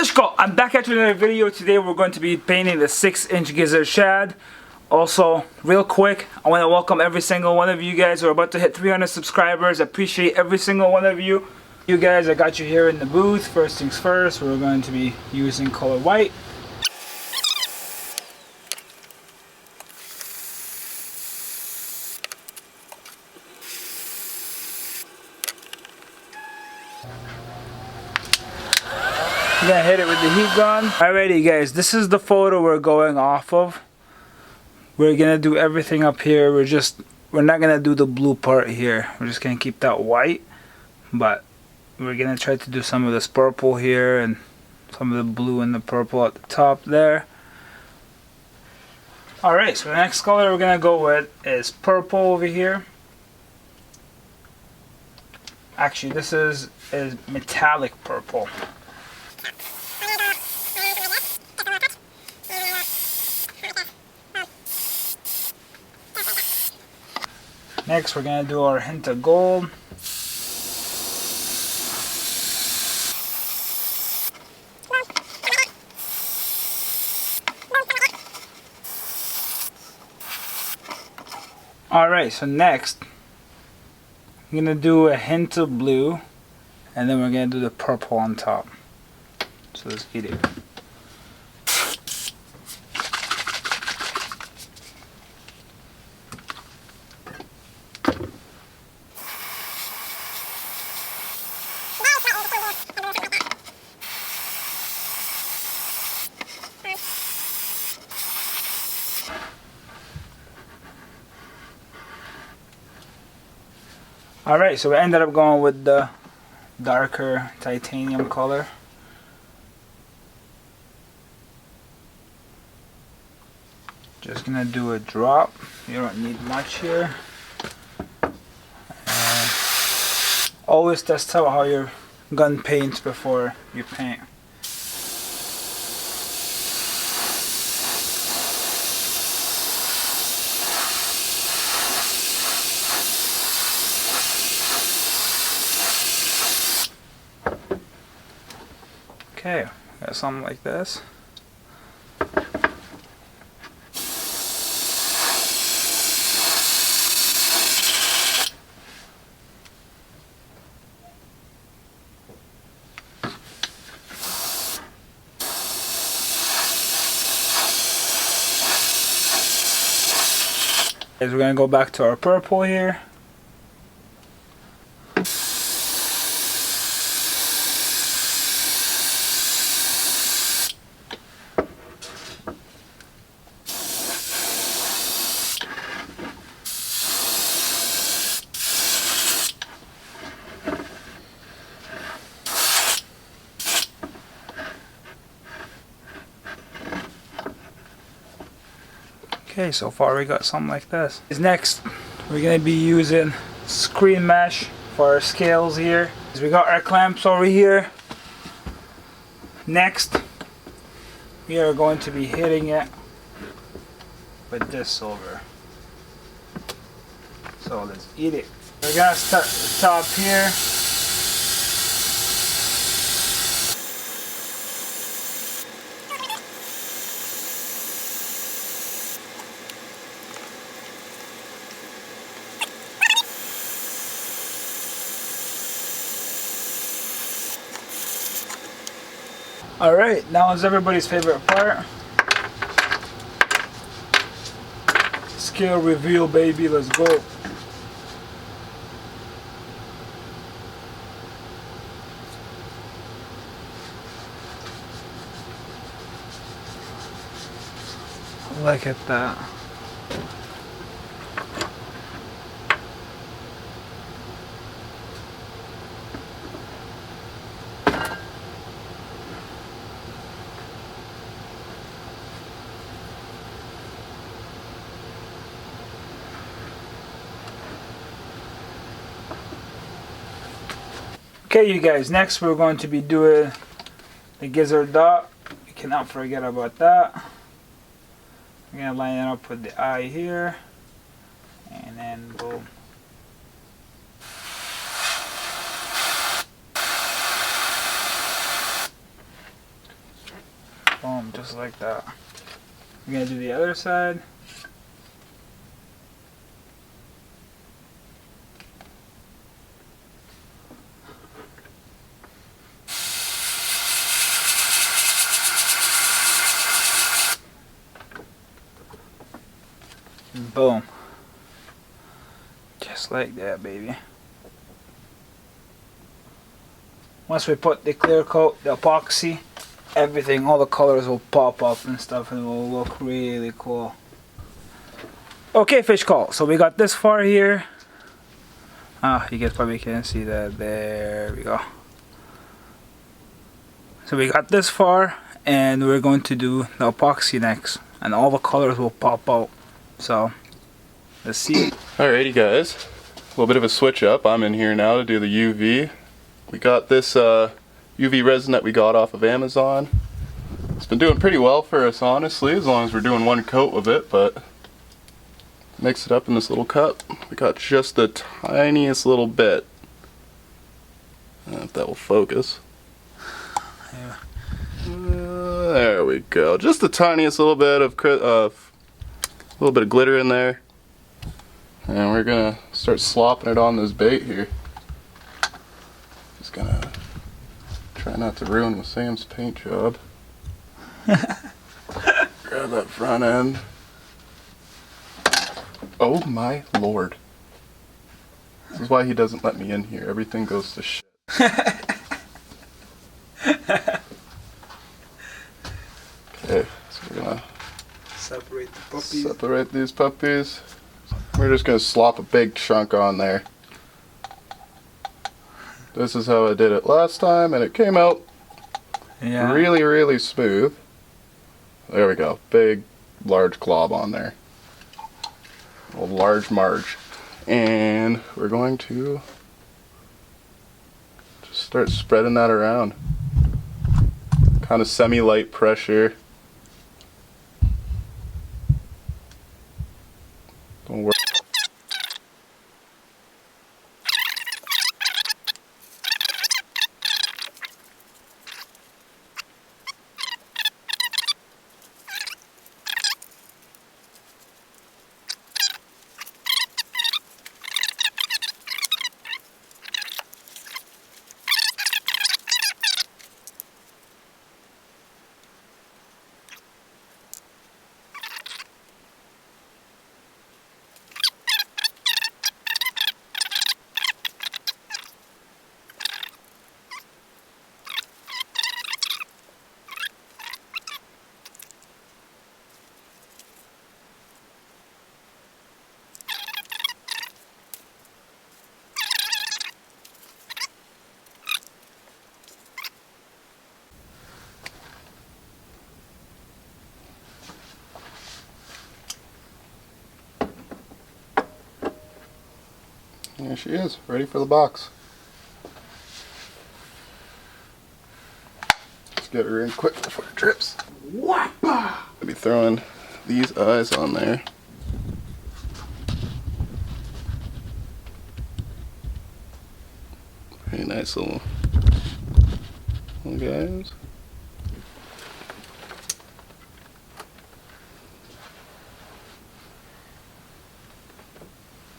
Let's go! I'm back at you in another video. Today we're going to be painting the 6-inch Gizzard Shad. Also, real quick, I want to welcome every single one of you guys who are about to hit 300 subscribers. I appreciate every single one of you. You guys, I got you here in the booth. First things first, we're going to be using color white. I'm gonna hit it with the heat gun. Alrighty guys, this is the photo we're going off of. We're gonna do everything up here. We're not gonna do the blue part here. We're just gonna keep that white. But we're gonna try to do some of this purple here and some of the blue and the purple at the top there. Alright, so the next color we're gonna go with is purple over here. Actually, this is metallic purple. Next, we're gonna do our hint of gold. Alright, so next, I'm gonna do a hint of blue, and then we're gonna do the purple on top. So let's get it. Alright, so we ended up going with the darker titanium color. Just gonna do a drop. You don't need much here. And always test out how your gun paints before you paint. Okay, got something like this. We're gonna go back to our purple here. Okay, so far we got something like this. Next, we're gonna be using screen mesh for our scales here. We got our clamps over here. Next, we are going to be hitting it with this silver. So let's eat it. We're gonna start at the top here. Alright, now is everybody's favorite part. Scale reveal, baby, let's go. Look at that. Okay, you guys, next we're going to be doing the gizzard dot. You cannot forget about that. I'm going to line it up with the eye here. And then boom. Boom, just like that. We're gonna do the other side. Boom. Just like that, baby. Once we put the clear coat, the epoxy, everything, all the colors will pop up and stuff, and it will look really cool. Okay, fish call. So we got this far here. You guys probably can't see that. There we go. So we got this far, and we're going to do the epoxy next, and all the colors will pop out. So let's see. Alrighty guys, a little bit of a switch up. I'm in here now to do the UV. We got this UV resin that we got off of Amazon. It's been doing pretty well for us, honestly, as long as we're doing one coat of it, but mix it up in this little cup. We got just the tiniest little bit. I don't know if that will focus. Yeah. There we go. Just the tiniest little bit of glitter in there. And we're gonna start slopping it on this bait here. Just gonna try not to ruin with Sam's paint job. Grab that front end. Oh my lord. This is why he doesn't let me in here. Everything goes to shit. Okay, so we're gonna Separate the puppies. separate these puppies. We're just gonna slop a big chunk on there. This is how I did it last time, and it came out really, really smooth. There we go. Big, large glob on there. A large marge. And we're going to just start spreading that around. Kind of semi-light pressure. Don't worry. There she is, ready for the box. Let's get her in quick before it drips. Whoppa! I'll be throwing these eyes on there. Very nice little guys.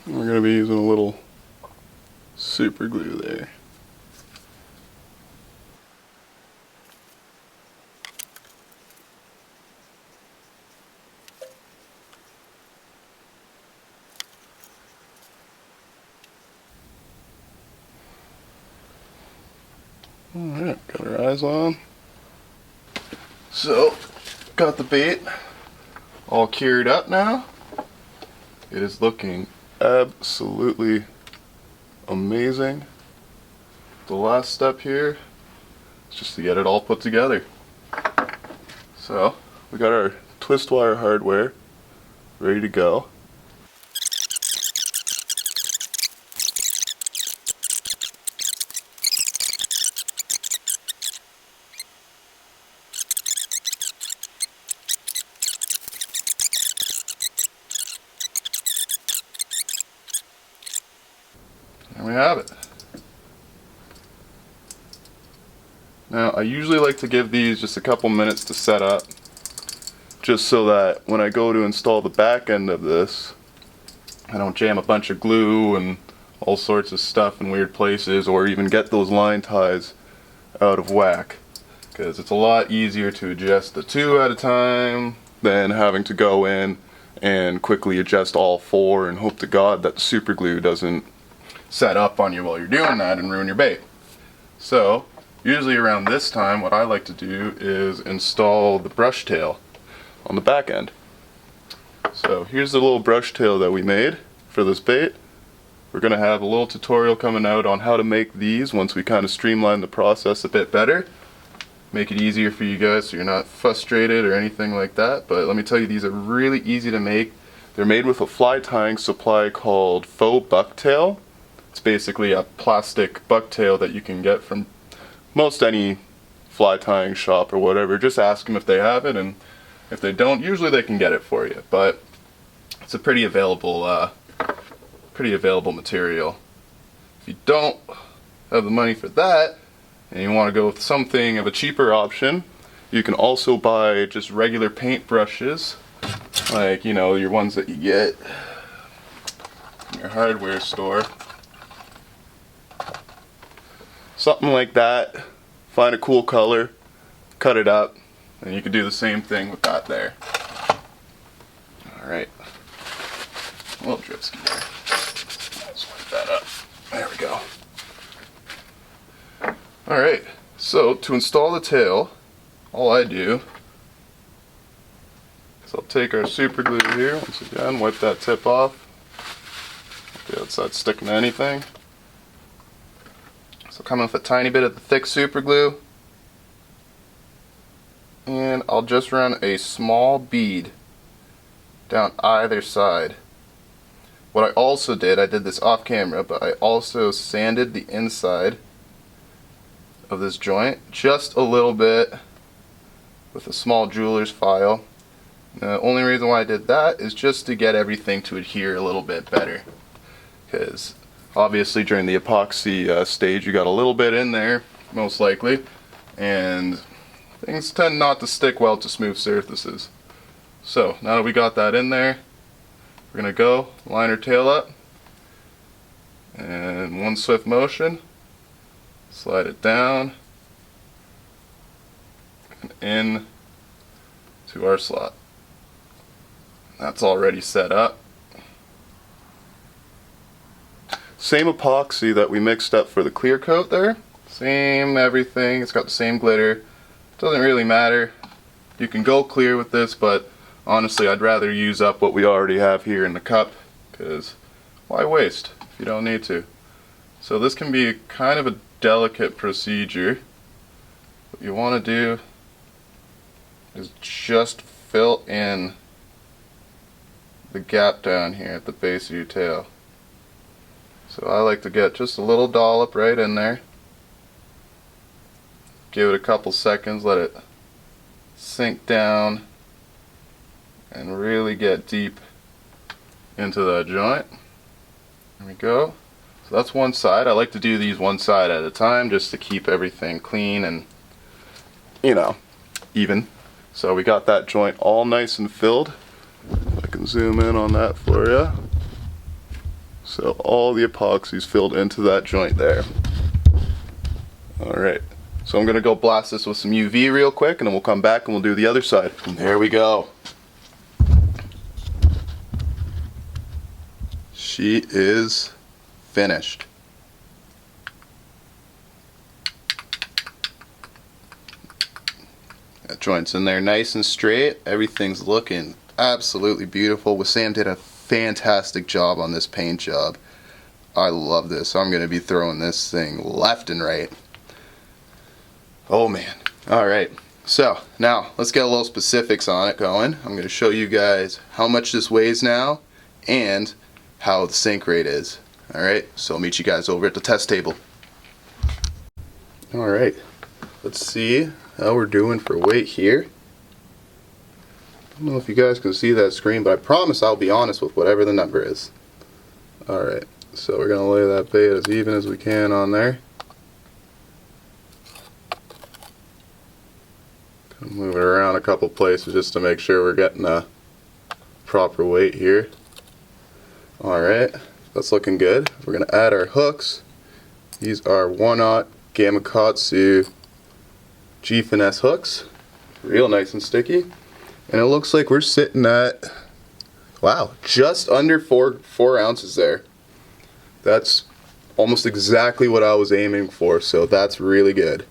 We're going to be using a little super glue there. Alright, got our eyes on. So, got the bait all cured up now. It is looking absolutely amazing. The last step here is just to get it all put together. So, we got our twist wire hardware ready to go. There we have it. Now I usually like to give these just a couple minutes to set up, just so that when I go to install the back end of this, I don't jam a bunch of glue and all sorts of stuff in weird places, or even get those line ties out of whack, because it's a lot easier to adjust the 2 at a time than having to go in and quickly adjust all 4 and hope to God that the super glue doesn't set up on you while you're doing that and ruin your bait. So usually around this time what I like to do is install the brush tail on the back end. So here's the little brush tail that we made for this bait. We're going to have a little tutorial coming out on how to make these once we kind of streamline the process a bit better. Make it easier for you guys so you're not frustrated or anything like that. But let me tell you, these are really easy to make. They're made with a fly tying supply called faux bucktail. It's basically a plastic bucktail that you can get from most any fly tying shop or whatever. Just ask them if they have it, and if they don't, usually they can get it for you. But it's a pretty available material. If you don't have the money for that and you want to go with something of a cheaper option, you can also buy just regular paint brushes, like, you know, your ones that you get in your hardware store. Something like that. Find a cool color, cut it up, and you can do the same thing with that there. Alright. A little drip ski there. Let's wipe that up. There we go. Alright, so to install the tail, all I do is I'll take our super glue here, once again, wipe that tip off. The outside sticking to anything. So come with a tiny bit of the thick super glue, and I'll just run a small bead down either side. What I also did, I did this off camera, but I also sanded the inside of this joint just a little bit with a small jeweler's file. The only reason why I did that is just to get everything to adhere a little bit better, because obviously during the epoxy stage you got a little bit in there, most likely, and things tend not to stick well to smooth surfaces. So now that we got that in there, we're going to go line our tail up, and one swift motion, slide it down and in to our slot. That's already set up. Same epoxy that we mixed up for the clear coat there. Same everything. It's got the same glitter. Doesn't really matter. You can go clear with this, but honestly I'd rather use up what we already have here in the cup, because why waste if you don't need to? So this can be kind of a delicate procedure. What you want to do is just fill in the gap down here at the base of your tail. So I like to get just a little dollop right in there. Give it a couple seconds, let it sink down and really get deep into that joint. There we go. So that's one side. I like to do these one side at a time just to keep everything clean and, you know, even. So we got that joint all nice and filled. I can zoom in on that for you. So all the epoxy's filled into that joint there. Alright, so I'm going to go blast this with some UV real quick, and then we'll come back and we'll do the other side. And there we go. She is finished. That joint's in there nice and straight. Everything's looking absolutely beautiful. Sam did a fantastic job on this paint job. I love this. I'm going to be throwing this thing left and right. Oh man. Alright, so now let's get a little specifics on it going. I'm going to show you guys how much this weighs now and how the sink rate is. Alright, so I'll meet you guys over at the test table. Alright, let's see how we're doing for weight here. I don't know if you guys can see that screen, but I promise I'll be honest with whatever the number is. Alright, so we're going to lay that bait as even as we can on there. Move it around a couple places just to make sure we're getting a proper weight here. Alright, that's looking good. We're going to add our hooks. These are 1/0 Gamakatsu G Finesse hooks. Real nice and sticky. And it looks like we're sitting at, wow, just under 4 ounces there. That's almost exactly what I was aiming for, so that's really good.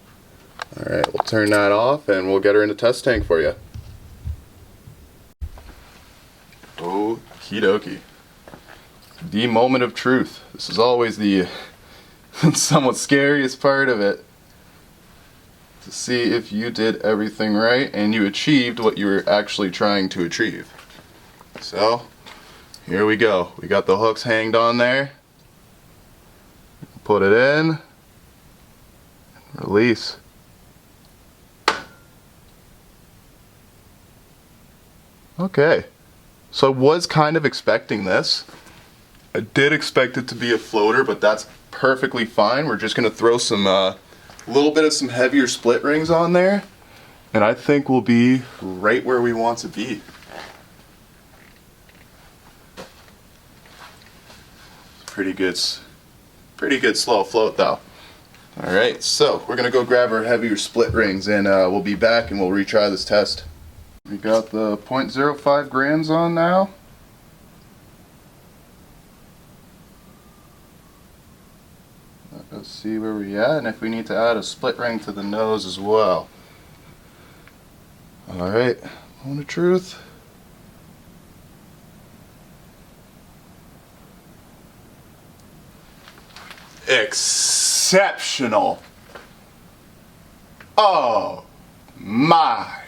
Alright, we'll turn that off and we'll get her in the test tank for you. Okie dokie. The moment of truth. This is always the somewhat scariest part of it. To see if you did everything right and you achieved what you were actually trying to achieve. So, here we go. We got the hooks hanged on there. Put it in. Release. Okay, so I was kind of expecting this. I did expect it to be a floater, but that's perfectly fine. We're just going to throw some, little bit of some heavier split rings on there, and I think we'll be right where we want to be. Pretty good slow float though. Alright, so we're going to go grab our heavier split rings and we'll be back and we'll retry this test. We got the 0.05 grams on now. Let's see where we're at and if we need to add a split ring to the nose as well. Alright, moment of truth. Exceptional. Oh my.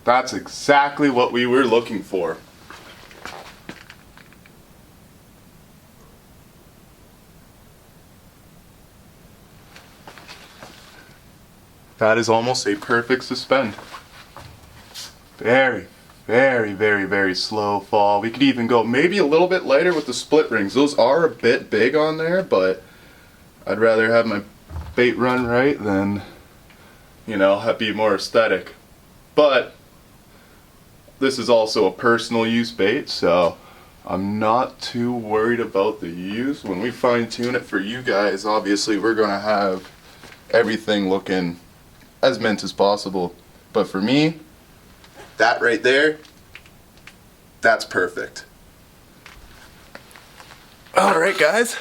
That's exactly what we were looking for. That is almost a perfect suspend. Very, very, very, very slow fall. We could even go maybe a little bit lighter with the split rings. Those are a bit big on there, but I'd rather have my bait run right than, you know, be more aesthetic. But this is also a personal use bait, so I'm not too worried about the use. When we fine tune it for you guys, obviously we're going to have everything looking as mint as possible. But for me, that right there, that's perfect. Alright guys,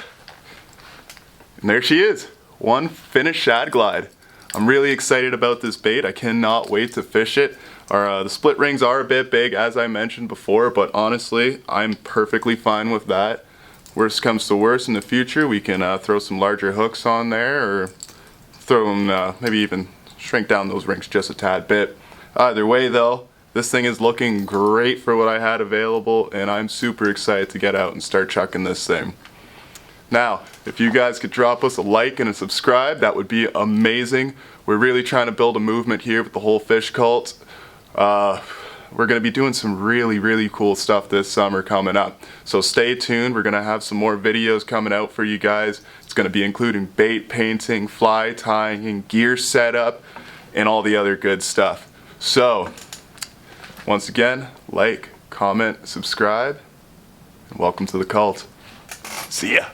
and there she is, one finished shad glide. I'm really excited about this bait. I cannot wait to fish it. The split rings are a bit big, as I mentioned before, but honestly, I'm perfectly fine with that. Worst comes to worst, in the future, we can throw some larger hooks on there, or throw them, maybe even shrink down those rings just a tad bit. Either way though, this thing is looking great for what I had available, and I'm super excited to get out and start chucking this thing. Now, if you guys could drop us a like and a subscribe, that would be amazing. We're really trying to build a movement here with the whole fish cult. We're going to be doing some really, really cool stuff this summer coming up. So stay tuned. We're going to have some more videos coming out for you guys. It's going to be including bait painting, fly tying, gear setup, and all the other good stuff. So, once again, like, comment, subscribe, and welcome to the cult. See ya.